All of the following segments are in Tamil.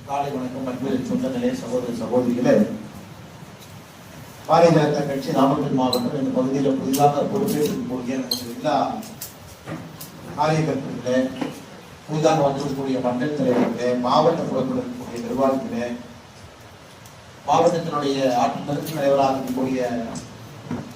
காலை வணக்கம் அன்பு சொந்தங்களே, சகோதர சகோதரிகளே. பாரதிய ஜனதா கட்சி நாமக்கல் மாவட்டம் இந்த பகுதியில் புதிதாக பொறுப்பேற்கக்கூடிய எல்லா காரியகர்த்தர்களே, புதிதாக வந்திருக்கக்கூடிய மண்டல் தலைவர்களே, மாவட்ட குழுக்கள் இருக்கக்கூடிய நிர்வாகிகளே, மாவட்டத்தினுடைய ஆட்சி தலைவராக இருக்கக்கூடிய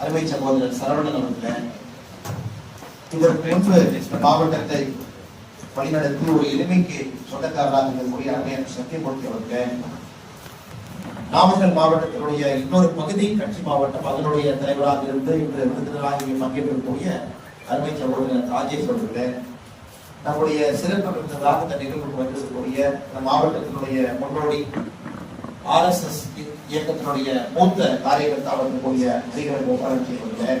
அருமை சகோதரர் சரவணன் அவர்களே, இதற்கு முன்பு மாவட்டத்தை வழிநடத்தி ஒரு எளிமைக்கு சொந்தக்காரராக இருக்கக்கூடிய அருமையான சத்தியமூர்த்தி அவர்கள், நாமக்கல் மாவட்டத்தினுடைய இன்னொரு பகுதி கட்சி மாவட்டம், அதனுடைய தலைவராக இருந்து இன்று விருதுநகராக பங்கேற்கக்கூடிய அருமை சகோதரர் ராஜேஷ் அவர்களே, நம்முடைய சிறப்பு விருந்தினராக இந்த நிகழ்வுக்கு வந்திருக்கக்கூடிய மாவட்டத்தினுடைய முன்னோடி RSS இயக்கத்தினுடைய மூத்த காரியகர்த்தா இருக்கக்கூடிய ஹரிஹர கோபாலஜி அவர்களே,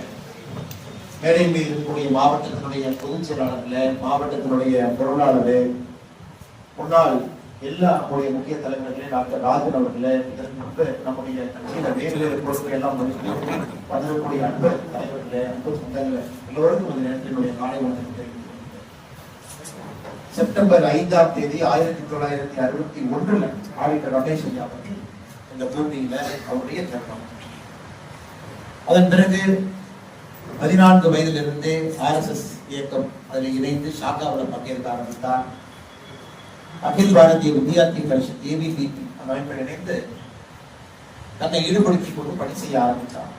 மேடை மீது இருக்கக்கூடிய மாவட்டத்தினுடைய பொதுச் செயலாளர்களே, மாவட்டத்தினுடைய பொருளாளர்களே, முன்னாள் எல்லா நம்முடைய முக்கிய தலைவர்களே, டாக்டர் ராஜன் அவர்களே, இதற்கு முன்பு நம்முடைய கட்சியில வேறு பொருட்கள் எல்லாம் வந்திருக்கக்கூடிய அன்பு தலைவர்களே, அன்பு சொந்தங்களே, எல்லோருக்கும் இந்த நேரத்தினுடைய காலை வணக்கத்தை. செப்டம்பர் 5ஆம் தேதி 1961 ஆடிட்டர் ரமேஷ் ஐயா அவர்கள் இந்த பூமியில அவருடைய தர்மம். அதன் பிறகு 14 வயதிலிருந்தே RSS இயக்கம் அதில் இணைந்து ஷாக்காவில் பங்கேற்க ஆரம்பித்தார். அகில் பாரதிய வித்யார்த்தி பரிஷத் ABVP அமைப்பில் இணைந்து தன்னை ஈடுபடுத்திக் கொண்டு பணி செய்ய ஆரம்பித்தார்.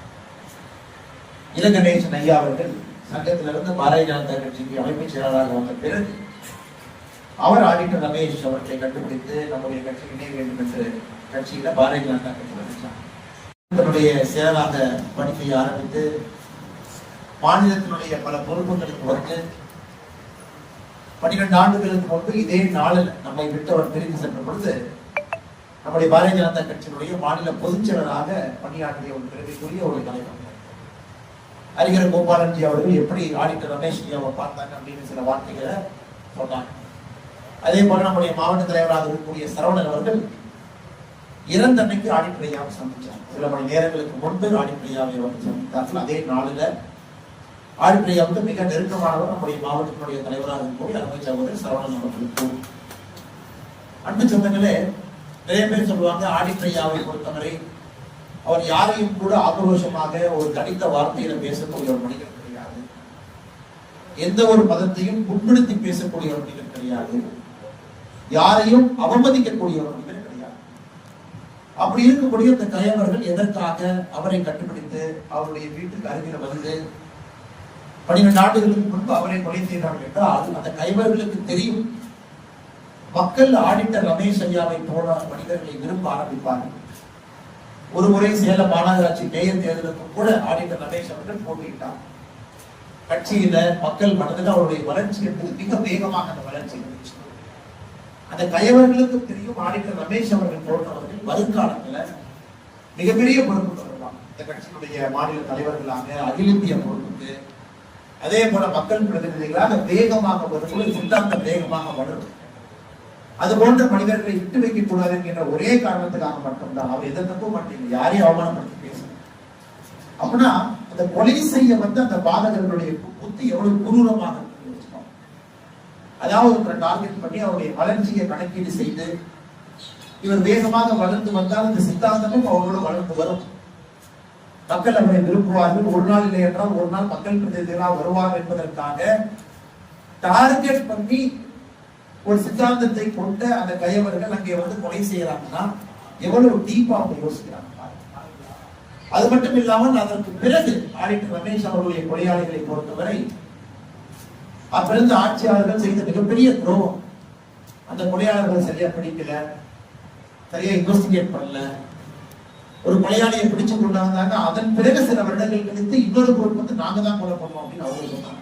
இளங்கணேசன் ஐயா அவர்கள் சங்கத்திலிருந்து பாரதிய ஜனதா கட்சிக்கு அமைப்பு செயலாளராக வந்த பிறகு அவர் ஆடிட்டர் ரமேஷ் அவர்களை கண்டுபிடித்து நம்முடைய கட்சி இணைய வேண்டும் என்று கட்சியில பாரதிய ஜனதா கட்சி வந்தார். தன்னுடைய செயலாளராக பணி செய்ய ஆரம்பித்து மாநிலத்தினுடைய பல பொறுப்புகளுக்கு வந்து 12 ஆண்டுகளுக்கு முன்பு இதே நாளில் நம்மை விட்டு அவர் பிரிந்து சென்ற பொழுது நம்முடைய பாரதிய ஜனதா கட்சியினுடைய மாநில பொதுச் செயலராக பணியாற்றிய ஒரு பெருமைக்குரிய ஒரு தலைவர் ஹரிஹர கோபாலன்ஜி அவர்கள் எப்படி ஆடிட்டர் ரமேஷ் ஐயாவை பார்த்தாங்க அப்படின்னு சில வார்த்தைகளை சொன்னாங்க. அதே போல நம்முடைய மாவட்ட தலைவராக இருக்கக்கூடிய சரவணன் அவர்கள் இறந்த அன்னைக்கு ஆடிட்டர் ஐயாவை சந்திச்சார். சில மணி நேரங்களுக்கு முன்பு ஆடிட்டர் ஐயாவை அவர்கள் சந்தித்தார்கள். அதே நாளில் ஆடிட்டர் ஐயாவுக்கு மிக நெருக்கமானவர் நம்முடைய மாவட்டத்தினுடைய தலைவராக இருக்கக்கூடிய அருமை சகோதரர் சரவணன் அவர்களுக்கு. அன்பு சொந்தங்களே, நிறைய பேர் சொல்லுவாங்க ஆடிட்டர் ஐயாவை பொறுத்தவரை அவர் யாரையும் கூட ஆக்ரோஷமாக ஒரு தனித்த வார்த்தையில பேசக்கூடிய ஒரு மனிதர் கிடையாது. எந்த ஒரு மதத்தையும் முன்னிறுத்தி பேசக்கூடிய ஒரு மனிதர் கிடையாது. யாரையும் அவமதிக்கக்கூடிய ஒரு மனிதர் கிடையாது. அப்படி இருக்கக்கூடிய இந்த கயவர்கள் எதற்காக அவரை கண்டுபிடித்து அவருடைய வீட்டுக்கு அருகில் வந்து 12 ஆண்டுகளுக்கு முன்பு அவரை கொலை செய்தார்கள் என்றால் அந்த கைவர்களுக்கு தெரியும் மக்கள் ஆடிட்டர் ரமேஷ் ஐயாவை போல மனிதர்களை விரும்ப ஆரம்பிப்பார்கள். ஒரு முறை சேலம் மாநகராட்சி மேயர் தேர்தலுக்கு கூட ஆடிட்டர் ரமேஷ் அவர்கள் போட்டியிட்டார். கட்சியில மக்கள் மனதில் அவருடைய வளர்ச்சி என்பது மிக வேகமாக அந்த வளர்ச்சி இருந்துச்சு. அந்த கைவர்களுக்கு தெரியும் ஆடிட்டர் ரமேஷ் அவர்கள் போன்றவர்கள் வருங்காலத்துல மிகப்பெரிய பொறுப்பு வருவாங்க. இந்த கட்சியினுடைய மாநில தலைவர்களாக அகில இந்திய பொறுப்புக்கு, அதே போல மக்கள் பிரதிநிதிகளாக வேகமாக வரும்போது சித்தாந்தம் வேகமாக வளரும். அது போன்ற மனிதர்களை விட்டு வைக்க கூடாது என்கின்ற ஒரே காரணத்துக்காக மட்டும்தான் அவர் எதிர்த்தப்போ மாட்டீங்க, யாரையும் அவமானப்படுத்தி பேசணும். அப்படின்னா அந்த கொலை செய்ய வந்து அந்த பாதகர்களுடைய புத்தி எவ்வளவு குரூரமாக இருக்கு. அதாவது டார்கெட் பண்ணி அவருடைய வளர்ச்சியை கணக்கீடு செய்து இவர் வேகமாக வளர்ந்து வந்தால் இந்த சித்தாந்தமும் அவர்களும் வளர்ந்து வரும். மக்கள் அவரை விரும்புவார்கள். ஒரு நாள் இல்லை என்றால் ஒரு நாள் மக்கள் பிரதிநிதிகளாக வருவார்கள் என்பதற்காக டார்கெட் பண்ணி ஒரு சித்தாந்தத்தை கொண்ட அந்த கையவர்கள் அங்கே வந்து கொலை செய்யறாங்கன்னா எவ்வளவு டீப்பா அவங்க யோசிக்கிறாங்க. அது மட்டும் இல்லாமல் அதற்கு பிறகு ஆடிட்டர் ரமேஷ் அவர்களுடைய கொலையாளிகளை பொறுத்தவரை அப்பிறந்த ஆட்சியாளர்கள் செய்த மிகப்பெரிய துரோகம். அந்த கொலையாளர்கள் சரியா பிடிக்கல, சரியா இன்வெஸ்டிகேட் பண்ணல. ஒரு கொலையாளியை பிடிச்சு கொண்டு வந்தாங்க. அதன் பிறகு சில வருடங்கள் கழித்து இன்னொரு குரூப் வந்து நாங்க தான் கொலை பண்ணோம் அப்படின்னு அவங்க சொன்னாங்க.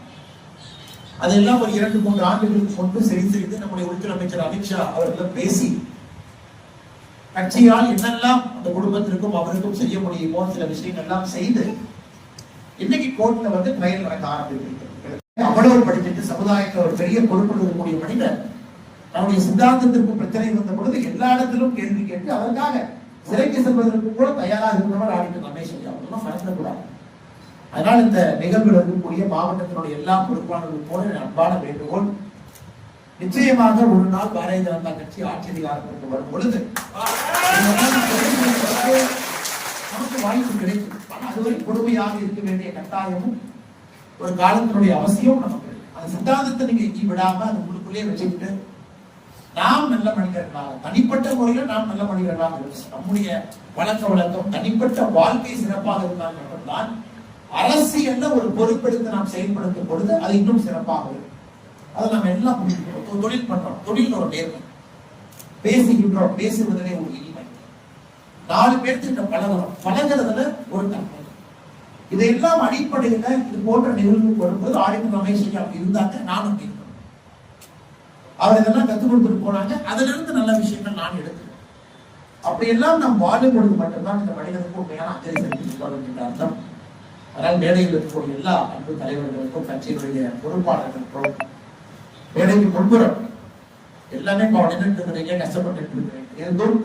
அதெல்லாம் ஒரு 2-3 ஆண்டுகளுக்கு முன்பு சரி செய்து நம்முடைய உள்துறை அமைச்சர் அமித்ஷா அவர்கள் பேசி கட்சியால் என்னெல்லாம் அந்த குடும்பத்திற்கும் அவருக்கும் செய்ய முடியுமோ சில விஷயங்கள் எல்லாம் செய்து இன்னைக்கு கோர்ட்ல வந்து ட்ரையல் நடக்க ஆரம்பித்திருக்கிறது. அவ்வளவு படிச்சுட்டு சமுதாயத்தில் ஒரு பெரிய பொறுப்பு இருக்கக்கூடிய மனிதர் நம்முடைய சித்தாந்தத்திற்கு பிரச்சனை வந்த பொழுது எல்லா இடத்திலும் கேள்வி கேட்டு அதற்காக சிறைக்கு செல்வதற்கு கூட தயாராக இருந்தவர் ஆடிட்டர் ரமேஷ் ஐயா, அவர்களெல்லாம் மறந்துடக்கூடாது. அதனால் இந்த நிகழ்வில் இருக்கக்கூடிய மாவட்டத்தினுடைய எல்லா பொறுப்பாளர்களும் போல அன்பான வேண்டுகோள், நிச்சயமாக ஒரு நாள் பாரதிய ஜனதா கட்சி ஆட்சி அதிகாரத்திற்கு வரும் பொழுது நமக்கு வாய்ப்பு கிடைக்கும். அதுவரை கொடுமையாக இருக்க வேண்டிய கட்டாயமும் ஒரு காலத்தினுடைய அவசியம் நமக்கு. அந்த சித்தாந்தத்தை நீங்க எங்கி விடாம அது உங்களுக்குள்ளே வச்சுக்கிட்டு நாம் நல்ல மனிதர்களாக, தனிப்பட்ட முறையில் நாம் நல்ல மனிதர்களாக இருக்கணும். நம்முடைய வழக்க வழக்கம் தனிப்பட்ட வாழ்க்கை சிறப்பாக இருந்தால் மட்டும்தான் அரசியல்ல ஒரு பொறுப்பெடுத்து நாம் செயல்படுத்தும் பொழுது அது இன்னும் சிறப்பாக இருக்கும். அதை நாம் எல்லாம் புரிஞ்சுக்கிறோம். தொழில் பண்றோம், தொழில் ஒரு நேர்மை, பேசுகின்றோம், பேசுவதிலே ஒரு இனிமை, 4 பேர்த்திட்ட பழகிறோம், பழகிறதுல ஒரு தன்மை. இதையெல்லாம் அடிப்படையில இது போன்ற நிகழ்வுக்கு வரும்போது ஆடிட்டர் ரமேஷ் ஐயா இருந்தாங்க, நானும் இருக்கணும். அவர் இதெல்லாம் கற்றுக் கொடுத்துட்டு போனாங்க. அதுல இருந்து நல்ல விஷயங்கள் நான் எடுக்கிறேன். அப்படியெல்லாம் நாம் வாழும் பொழுது மட்டும்தான் இந்த மனிதனுக்கு உண்மையான அஞ்சலி செலுத்திட்டு அர்த்தம். அதனால் மேடையில் இருக்கக்கூடிய எல்லா அன்பு தலைவர்களுக்கும், கட்சியினுடைய பொறுப்பாளர்களுக்கும், மேடைக்கு முன்புறம் எல்லாமே நின்றுட்டு இருக்கிறீங்க, கஷ்டப்பட்டு இருக்கிறீங்க. இருந்தும்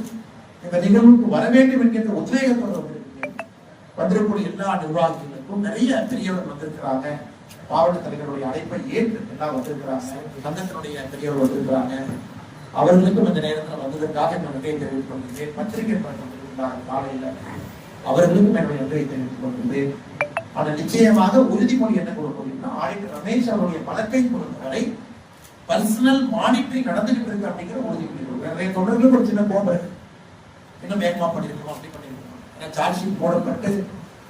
இந்த நிகழ்வுக்கு வர வேண்டும் என்கின்ற உத்வேகத்தோடு வந்திருக்கக்கூடிய எல்லா நிர்வாகிகளுக்கும், நிறைய பெரியவர்கள் வந்திருக்கிறாங்க, மாவட்ட தலைவருடைய அழைப்பை ஏற்று எல்லாம் வந்திருக்கிறாங்க, சங்கத்தினுடைய பெரியவர் வந்திருக்கிறாங்க. அவர்களுக்கும் இந்த நேரத்தில் வந்ததற்காக நன்றியை தெரிவித்துக் கொண்டிருந்தேன். பத்திரிகை வந்திருக்கிறாங்க காலையில, அவர்களுக்கும் என்னுடைய நன்றியை தெரிவித்துக் கொண்டிருந்தேன். ஆனால் நிச்சயமாக உறுதிமொழி என்ன கொடுக்கணும்னா, ஆடிட்டர் ரமேஷ் அவருடைய வழக்கை பொறுத்தவரை பர்சனல் மானிட்டரிங் நடந்துகிட்டு இருக்கு அப்படிங்கிற உறுதிமொழி கொடுக்கும். நிறைய தொடர்களுக்கு ஒரு சின்ன கோபம், இன்னும் வேகமா பண்ணிருக்கணும், அப்படி பண்ணிருக்கணும். ஏன்னா சார்ஜ் ஷீட் போடப்பட்டு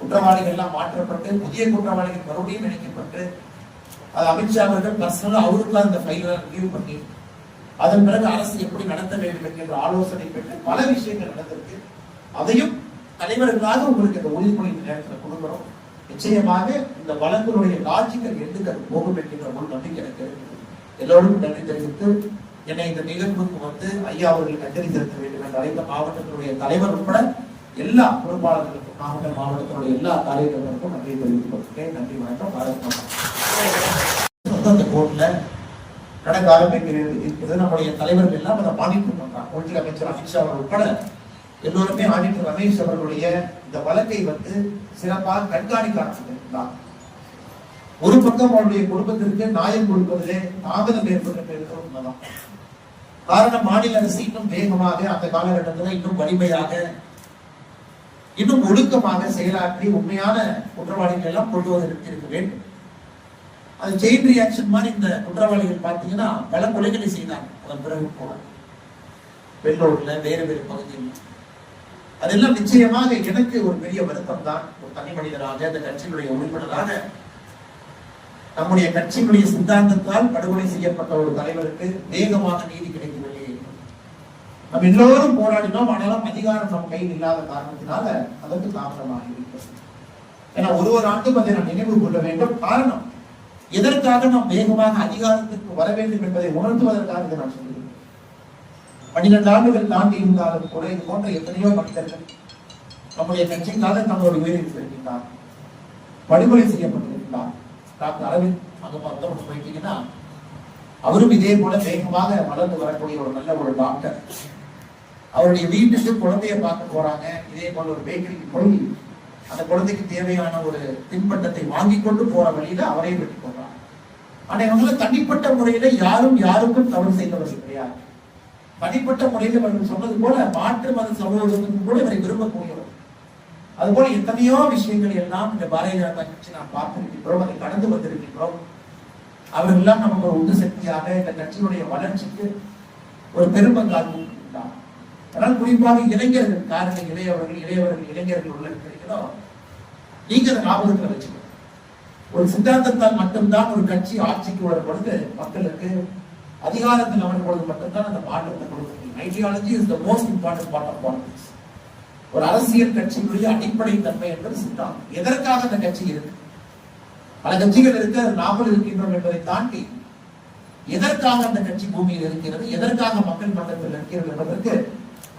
குற்றவாளிகள் எல்லாம் மாற்றப்பட்டு புதிய குற்றவாளிகள் மறுபடியும் இணைக்கப்பட்டு அது அமித்ஷா அவர்கள் பர்சனலா அவருக்குலாம் அந்த ஃபைல ரிவ்யூ பண்ணி அதன் பிறகு அரசு எப்படி நடத்த வேண்டும் என்கின்ற ஆலோசனை பெற்று பல விஷயங்கள் நடந்திருக்கு. அதையும் தலைவர்களாக உங்களுக்கு இந்த உறுதிமொழி நேரத்தில் கொடுக்கிறோம். நிச்சயமாக இந்த வழக்கினுடைய லாஜிக்கல் எண்டுகள் போகும் என்கின்ற ஒரு நம்பிக்கை எனக்கு. எல்லோரும் நன்றி தெரிவித்து என்னை இந்த நிகழ்வுக்கு வந்து ஐயா அவர்களுக்கு அஞ்சலி செலுத்த வேண்டும் என்ற அழைத்த மாவட்டத்தினுடைய தலைவர் உட்பட எல்லா பொறுப்பாளர்களுக்கும், மாவட்டத்தினுடைய எல்லா தலைவர்களுக்கும் நன்றி தெரிவித்துக் கொள்கிறேன். நன்றி, வணக்கம். அந்த கோர்ட்ல நடக்க ஆரம்பிக்கிறது. நம்முடைய தலைவர்கள் எல்லாம் அதை மானிட்டர் பண்றாங்க. உள்துறை அமைச்சர் அமித்ஷா அவர்கள் உட்பட எல்லோருமே ஆடிட்டர் ரமேஷ் அவர்களுடைய இந்த வழக்கை வந்து சிறப்பாக கண்காணிக்க ஆரம்பித்திருக்கிறார். ஒரு பக்கம் அவருடைய குடும்பத்திற்கு நியாயம் கொடுப்பதிலே தாமதம் ஏற்பட்டிருக்கிறது உண்மைதான். காரணம், மாநில அரசு இன்னும் வேகமாக அந்த காலகட்டத்தில் இன்னும் வலிமையாக இன்னும் ஒழுக்கமாக செயலாற்றி உண்மையான குற்றவாளிகள் எல்லாம் கொண்டு வந்து இருக்க வேண்டும். அது செயின் ரியாக்ஷன் மாதிரி இந்த குற்றவாளிகள் பார்த்தீங்கன்னா பல கொலைகளை செய்தாங்க. அதன் பிறகு வெள்ளோடுல வேறு வேறு பகுதியில் அதெல்லாம் நிச்சயமாக எனக்கு ஒரு பெரிய வருத்தம் தான். ஒரு தனி மனிதராக, அந்த கட்சியினுடைய உறுப்பினராக, நம்முடைய கட்சியினுடைய சித்தாந்தத்தால் படுகொலை செய்யப்பட்ட ஒரு தலைவருக்கு வேகமாக நீதி கிடைக்கவில்லை. நம்ம எல்லோரும் போராடினோம், ஆனாலும் அதிகாரம் நம் கையில் இல்லாத காரணத்தினால அதற்கு தாமதமாக இருக்கிறது. ஏன்னா ஒரு ஆண்டுக்கு அதை நாம் நினைவு கொள்ள வேண்டும். காரணம், எதற்காக நாம் வேகமாக அதிகாரத்திற்கு வர வேண்டும் என்பதை உணர்த்துவதற்காக இதை நான் சொல்கிறேன். 12 ஆண்டுகள் தாண்டி இருந்தாலும் கூட இது போன்ற எத்தனையோ மனிதர்கள் நம்முடைய கட்சிக்காக நம்மளுடைய உயிரிழந்து வருகின்றார், படுகொலை செய்யப்பட்டிருக்கிறார். டாக்டர் அரவிந்த் அங்க மருத்துவமனை போயிட்டீங்கன்னா அவரும் இதே போல வேகமாக வளர்ந்து வரக்கூடிய ஒரு நல்ல ஒரு டாக்டர். அவருடைய வீட்டுக்கு குழந்தைய பார்க்க போறாங்க. இதே போல ஒரு பேக்கரிக்கு போய் அந்த குழந்தைக்கு தேவையான ஒரு தின்பண்டத்தை வாங்கி கொண்டு போற வழியில அவரையும் வெட்டி போடுறாங்க. ஆனா இவங்கள தனிப்பட்ட முறையில யாரும் யாருக்கும் தவறு செய்தவர்கள் கிடையாது. தனிப்பட்ட முறையில் அவர்கள் சொன்னது போல மாற்று மத சமூகத்துக்கும் கூட இவரை விரும்பக்கூடியவர். அதுபோல எத்தனையோ விஷயங்கள் எல்லாம் இந்த பாரதிய ஜனதா கட்சி நாம் பார்த்திருக்கின்றோம், அதை கடந்து வந்திருக்கின்றோம். அவர்கள் எல்லாம் நமக்கு ஒரு உந்து சக்தியாக இந்த கட்சியினுடைய வளர்ச்சிக்கு ஒரு பெரும்பங்காற்று. அதனால் குறிப்பாக இளைஞர்கள், காரணம் இளைஞர்கள் உள்ள இருக்கிறீங்களோ, நீங்க அந்த ஞாபகத்தில் வச்சுக்கணும். ஒரு சித்தாந்தத்தால் மட்டும்தான் ஒரு கட்சி ஆட்சிக்கு வரும் பொழுது மக்களுக்கு அதிகாரத்தில் அமரும் பொழுது மட்டும்தான் அந்த மாற்றத்தை கொடுக்க முடியும். Ideology is the most important part of politics. ஒரு அரசியல் கட்சியினுடைய அடிப்படை தன்மை என்பது சித்தாந்தம். எதற்காக அந்த கட்சி இருக்கு? பல கட்சிகள் இருக்கு, நாமல் இருக்கின்றோம் என்பதை தாண்டி எதற்காக அந்த கட்சி பூமியில் இருக்கிறது, எதற்காக மக்கள் மன்றத்தில் இருக்கிறது என்பதற்கு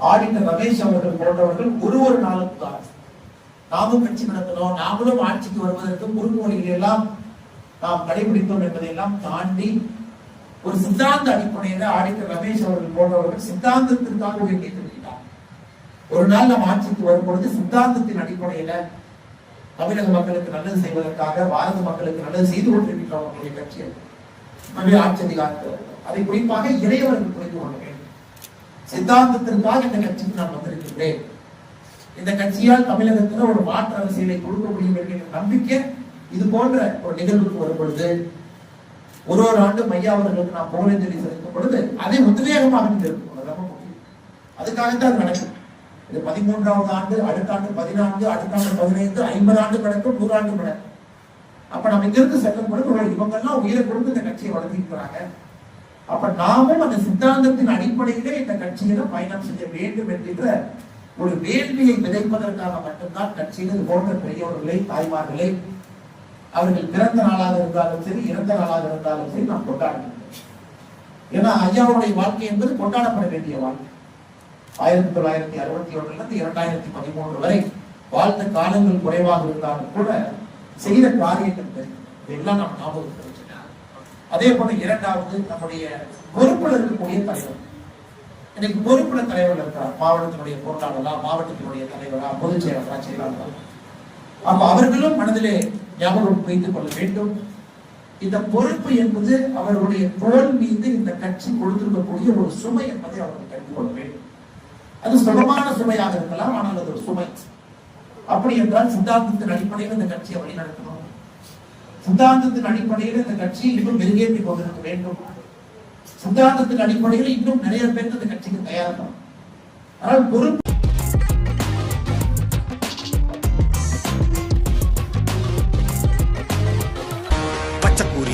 ஆடிட்டர் ரமேஷ் அவர்கள் போன்றவர்கள் ஒரு நாளுக்கு தான் நாமும் கட்சி நடத்தணும், நாமளும் ஆட்சிக்கு வருவதற்கு குறுங்குவழிகளை எல்லாம் நாம் கடைபிடித்தோம் என்பதையெல்லாம் தாண்டி ஒரு சித்தாந்த அடிப்படையில் ஆடிட்டர் ரமேஷ் அவர்கள் போன்றவர்கள் சித்தாந்தத்திற்காக வேண்டி தெரிவித்தார். ஒரு நாள் நம்ம ஆட்சிக்கு வரும் பொழுது சித்தாந்தத்தின் அடிப்படையில தமிழக மக்களுக்கு நல்லது செய்வதற்காக பாரத மக்களுக்கு நல்லது செய்து கொண்டிருக்கின்ற நம்முடைய கட்சி ஆட்சி அதிகாரத்தில் அதை குறிப்பாக இளையவர்கள் புரிந்து கொள்ள வேண்டும். சித்தாந்தத்திற்காக இந்த கட்சிக்கு நான் வந்திருக்கின்றேன். இந்த கட்சியால் தமிழகத்தில் ஒரு மாற்று அரசியலை கொடுக்க முடியும் என்கிற நம்பிக்கை இது போன்ற ஒரு நிகழ்வுக்கு வரும் பொழுது ஒரு ஆண்டு மையா அவர்களுக்கு நாம் புகழஞ்சலி செலுத்தும் பொழுது அதை உத்வேகமாக இருக்கும். அதுக்காகத்தான் அது நடக்கும். இது 13வது ஆண்டு, அடுத்த ஆண்டு 14, அடுத்த ஆண்டு 15, 50 ஆண்டு கிடக்கும், 100 ஆண்டு கிடக்கும். அப்ப நம்ம இங்கிருந்து செல்லும் பொழுது இவங்க எல்லாம் உயிரை கொடுத்து இந்த கட்சியை வளர்த்திருக்கிறாங்க. அப்ப நாமும் அந்த சித்தாந்தத்தின் அடிப்படையிலே இந்த கட்சியில பயணம் செய்ய வேண்டும் என்கின்ற ஒரு வேள்வியை விதைப்பதற்காக மட்டும்தான் கட்சியில் இது போன்ற பெரியவர்களை, தாய்மார்களை அவர்கள் பிறந்த நாளாக இருந்தாலும் சரி, இறந்த நாளாக இருந்தாலும் சரி நாம் கொண்டாடுகிறோம். ஏன்னா ஐயாவுடைய வாழ்க்கை என்பது கொண்டாடப்பட வேண்டிய வாழ்க்கை. 1961 2013 வரை வாழ்ந்த காலங்கள் குறைவாக இருந்தாலும் கூட செய்த காரியங்கள் தெரியும். இதெல்லாம் நாம் ஞாபகத்தில் வச்சுக்கலாம். அதே போல இரண்டாவது நம்முடைய பொறுப்புல இருக்கக்கூடிய தலைவர். இன்னைக்கு பொறுப்புல தலைவர் இருக்கிறார். மாவட்டத்தினுடைய பொருளாளரா, மாவட்டத்தினுடைய தலைவரா, பொதுச் செயலரா, செயலாளரா. அப்ப அவர்களும் மனதிலே ஞாபகம் வைத்துக் கொள்ள வேண்டும். இந்த பொறுப்பு என்பது அவர்களுடைய தோல் மீது இந்த கட்சி கொடுத்திருக்கக்கூடிய ஒரு சுமை என்பதை அவர்கள் தெரிந்து கொள்ள வேண்டும். அது சுகமான சுமையாக இருக்கலாம், ஆனால் அது ஒரு சுமை. அப்படி என்றால் சித்தாந்தத்தின் அடிப்படையில் இந்த கட்சியை வழிநடத்தணும். சித்தாந்தத்தின் அடிப்படையில் இந்த கட்சி இன்னும் மெருகேற்றி கொண்டிருக்க வேண்டும். சித்தாந்தத்தின் அடிப்படையில் இன்னும் நிறைய பேர் இந்த கட்சிக்கு தயாராகணும். ஆனால் பொறுப்பு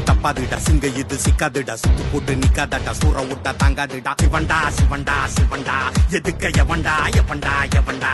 தப்பாதுடா, சிங்க இது சிக்காதுடா, சுத்து போட்டு நிக்காதடா, சூற விட்டா தாங்காதுடா, சிவண்டா சிவண்டா சிவண்டா, எதுக்க எவண்டா எவண்டா எவண்டா.